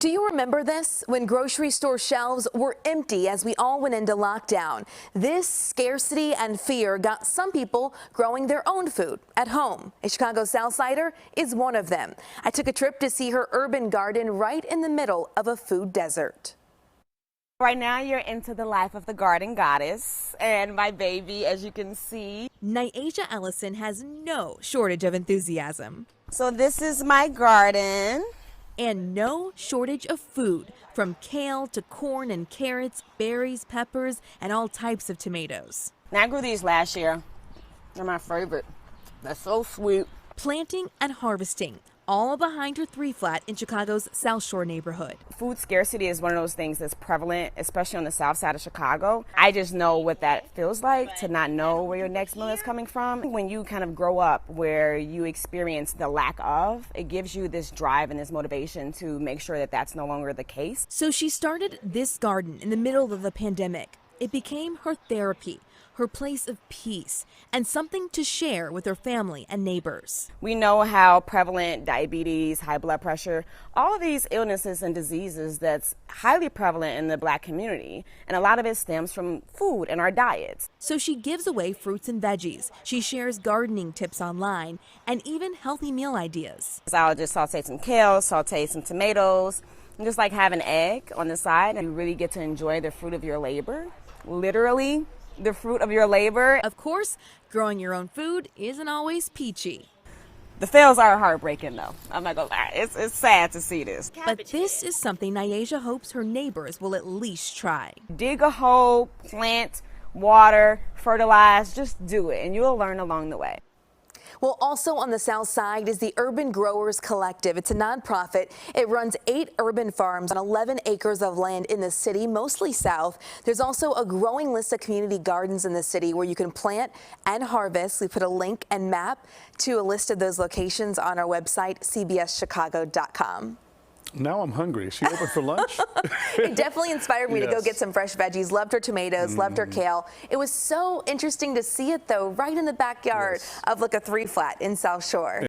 Do you remember this? When grocery store shelves were empty as we all went into lockdown. This scarcity and fear got some people growing their own food at home. A Chicago Southsider is one of them. I took a trip to see her urban garden right in the middle of a food desert. Right now you're into the life of the garden goddess and my baby, as you can see. Nyajai Ellison has no shortage of enthusiasm. So this is my garden. And no shortage of food, from kale to corn and carrots, berries, peppers, and all types of tomatoes. Now, I grew these last year. They're my favorite. They're so sweet. Planting and harvesting, all behind her 3-flat in Chicago's South Shore neighborhood. Food scarcity is one of those things that's prevalent, especially on the south side of Chicago. I just know what that feels like, to not know where your next meal is coming from. When you kind of grow up where you experience the lack of, it gives you this drive and this motivation to make sure that that's no longer the case. So she started this garden in the middle of the pandemic. It became her therapy, her place of peace, and something to share with her family and neighbors. We know how prevalent diabetes, high blood pressure, all of these illnesses and diseases that's highly prevalent in the Black community. And a lot of it stems from food and our diets. So she gives away fruits and veggies. She shares gardening tips online and even healthy meal ideas. I'll just saute some kale, saute some tomatoes, and just like have an egg on the side. And you really get to enjoy the fruit of your labor. Literally, the fruit of your labor. Of course, growing your own food isn't always peachy. The fails are heartbreaking, though. I'm not gonna lie. It's sad to see this. But this is something Nyajai hopes her neighbors will at least try. Dig a hole, plant, water, fertilize, just do it, and you'll learn along the way. Well, also on the south side is the Urban Growers Collective. It's a nonprofit. It runs 8 urban farms on 11 acres of land in the city, mostly south. There's also a growing list of community gardens in the city where you can plant and harvest. We put a link and map to a list of those locations on our website, cbschicago.com. Now I'm hungry. Is she open for lunch? It definitely inspired me to go get some fresh veggies. Loved her tomatoes, loved her kale. It was so interesting to see it, though, right in the backyard of like a 3-flat in South Shore.